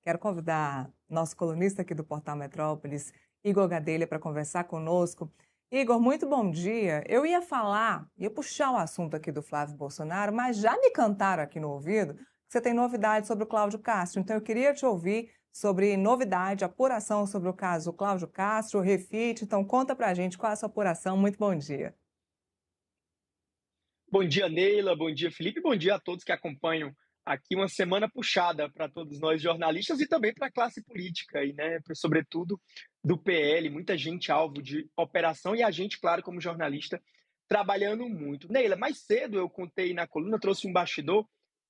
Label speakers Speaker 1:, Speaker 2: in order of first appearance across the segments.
Speaker 1: Quero convidar nosso colunista aqui do Portal Metrópolis, Igor Gadelha, para conversar conosco. Igor, muito bom dia. Eu ia puxar o assunto aqui do Flávio Bolsonaro, mas já me cantaram aqui no ouvido que você tem novidades sobre o Cláudio Castro. Então eu queria te ouvir sobre novidade, apuração sobre o caso Cláudio Castro, refit. Então conta pra gente qual é a sua apuração. Muito bom dia.
Speaker 2: Bom dia, Neila. Bom dia, Felipe. Bom dia a todos que acompanham aqui uma semana puxada para todos nós jornalistas e também para a classe política, e, né, sobretudo do PL. Muita gente alvo de operação e a gente, claro, como jornalista, trabalhando muito. Neila, mais cedo eu contei na coluna, trouxe um bastidor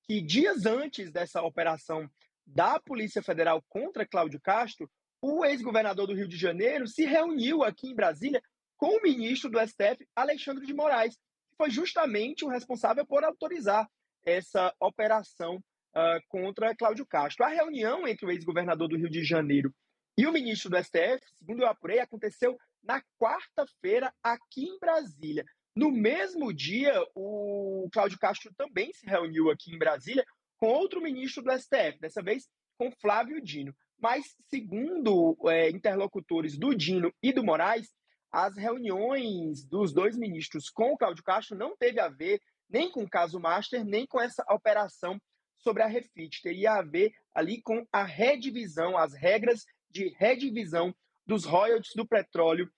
Speaker 2: que dias antes dessa operação da Polícia Federal contra Cláudio Castro, o ex-governador do Rio de Janeiro se reuniu aqui em Brasília com o ministro do STF, Alexandre de Moraes, foi justamente o responsável por autorizar essa operação contra Cláudio Castro. A reunião entre o ex-governador do Rio de Janeiro e o ministro do STF, segundo eu apurei, aconteceu na quarta-feira aqui em Brasília. No mesmo dia, o Cláudio Castro também se reuniu aqui em Brasília com outro ministro do STF, dessa vez com Flávio Dino. Mas, segundo interlocutores do Dino e do Moraes, as reuniões dos dois ministros com o Cláudio Castro não teve a ver nem com o caso Master, nem com essa operação sobre a Refit. Teria a ver ali com a redivisão, as regras de redivisão dos royalties do petróleo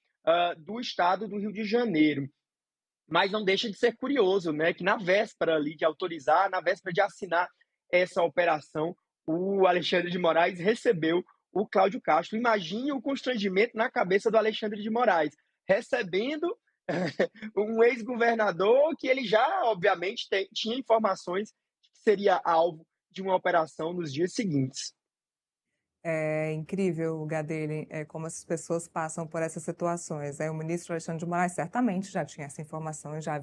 Speaker 2: do estado do Rio de Janeiro. Mas não deixa de ser curioso, né, que na véspera ali de autorizar, na véspera de assinar essa operação, o Alexandre de Moraes recebeu o Cláudio Castro. Imagine o constrangimento na cabeça do Alexandre de Moraes, recebendo um ex-governador que ele já, obviamente, tinha informações de que seria alvo de uma operação nos dias seguintes.
Speaker 1: É incrível, Gadelha, como essas pessoas passam por essas situações. O ministro Alexandre de Moraes certamente já tinha essa informação, já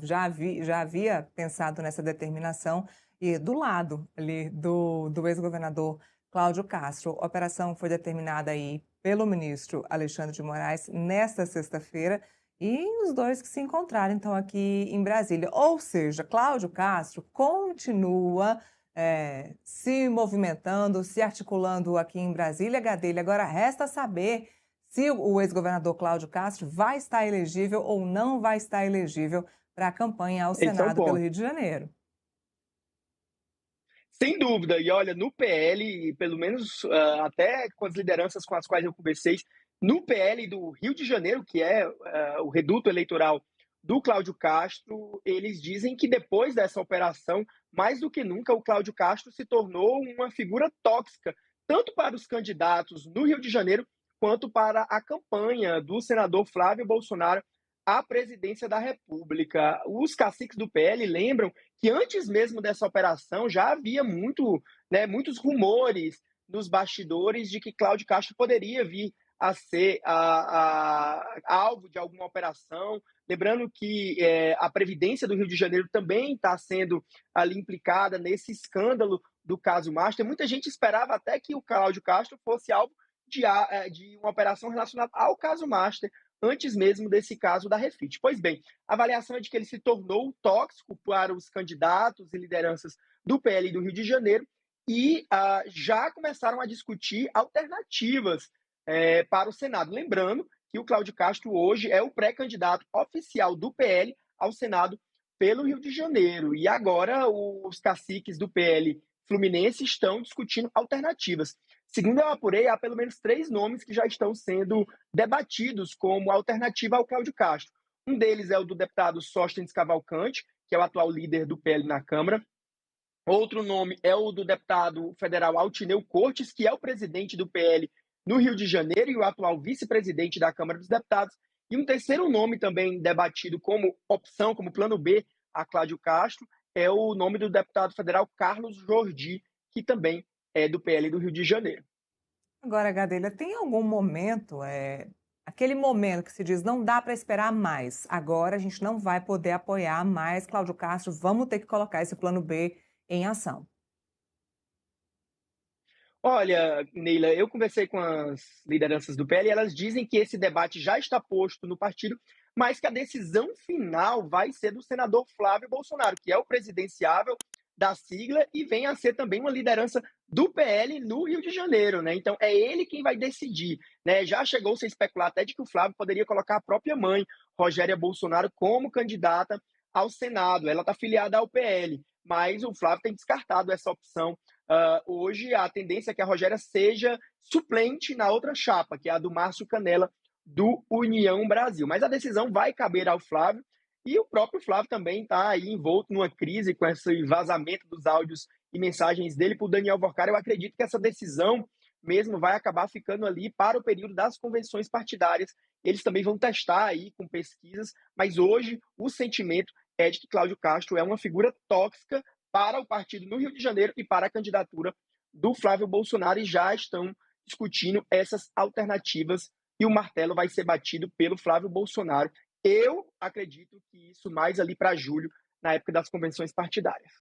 Speaker 1: havia pensado nessa determinação, e do lado ali do ex-governador Cláudio Castro. A operação foi determinada aí pelo ministro Alexandre de Moraes nesta sexta-feira, e os dois que se encontraram, então, aqui em Brasília. Ou seja, Cláudio Castro continua se movimentando, se articulando aqui em Brasília, Gadelha. Agora resta saber se o ex-governador Cláudio Castro vai estar elegível ou não vai estar elegível para a campanha ao
Speaker 2: Esse é o
Speaker 1: Senado pelo
Speaker 2: ponto.
Speaker 1: Rio de Janeiro.
Speaker 2: Sem dúvida, e olha, no PL, pelo menos até com as lideranças com as quais eu conversei, no PL do Rio de Janeiro, que é o reduto eleitoral do Cláudio Castro, eles dizem que depois dessa operação, mais do que nunca, o Cláudio Castro se tornou uma figura tóxica, tanto para os candidatos no Rio de Janeiro, quanto para a campanha do senador Flávio Bolsonaro à presidência da República. Os caciques do PL lembram que antes mesmo dessa operação já havia muitos rumores nos bastidores de que Cláudio Castro poderia vir a ser alvo de alguma operação. Lembrando que a Previdência do Rio de Janeiro também está sendo ali implicada nesse escândalo do caso Master. Muita gente esperava até que o Cláudio Castro fosse alvo de uma operação relacionada ao caso Master, antes mesmo desse caso da Refit. Pois bem, a avaliação é de que ele se tornou tóxico para os candidatos e lideranças do PL do Rio de Janeiro e já começaram a discutir alternativas para o Senado. Lembrando que o Cláudio Castro hoje é o pré-candidato oficial do PL ao Senado pelo Rio de Janeiro. E agora os caciques do PL Fluminense estão discutindo alternativas. Segundo eu apurei, há pelo menos 3 nomes que já estão sendo debatidos como alternativa ao Cláudio Castro. Um deles é o do deputado Sóstenes Cavalcante, que é o atual líder do PL na Câmara. Outro nome é o do deputado federal Altineu Cortes, que é o presidente do PL no Rio de Janeiro e o atual vice-presidente da Câmara dos Deputados. E um terceiro nome também debatido como opção, como plano B a Cláudio Castro, é o nome do deputado federal Carlos Jordi, que também é do PL do Rio de Janeiro.
Speaker 1: Agora, Gadelha, tem algum momento, aquele momento que se diz não dá para esperar mais, agora a gente não vai poder apoiar mais Cláudio Castro, vamos ter que colocar esse plano B em ação?
Speaker 2: Olha, Neila, eu conversei com as lideranças do PL e elas dizem que esse debate já está posto no partido, mas que a decisão final vai ser do senador Flávio Bolsonaro, que é o presidenciável da sigla e vem a ser também uma liderança do PL no Rio de Janeiro, né? Então é ele quem vai decidir, né? Já chegou-se a especular até de que o Flávio poderia colocar a própria mãe, Rogéria Bolsonaro, como candidata ao Senado. Ela está filiada ao PL, mas o Flávio tem descartado essa opção. Hoje a tendência é que a Rogéria seja suplente na outra chapa, que é a do Márcio Canella, do União Brasil. Mas a decisão vai caber ao Flávio, e o próprio Flávio também está aí envolto numa crise com esse vazamento dos áudios e mensagens dele para o Daniel Vorcara. Eu acredito que essa decisão mesmo vai acabar ficando ali para o período das convenções partidárias. Eles também vão testar aí com pesquisas, mas hoje o sentimento é de que Cláudio Castro é uma figura tóxica para o partido no Rio de Janeiro e para a candidatura do Flávio Bolsonaro, e já estão discutindo essas alternativas e o martelo vai ser batido pelo Flávio Bolsonaro. Eu acredito que isso mais ali para julho, na época das convenções partidárias.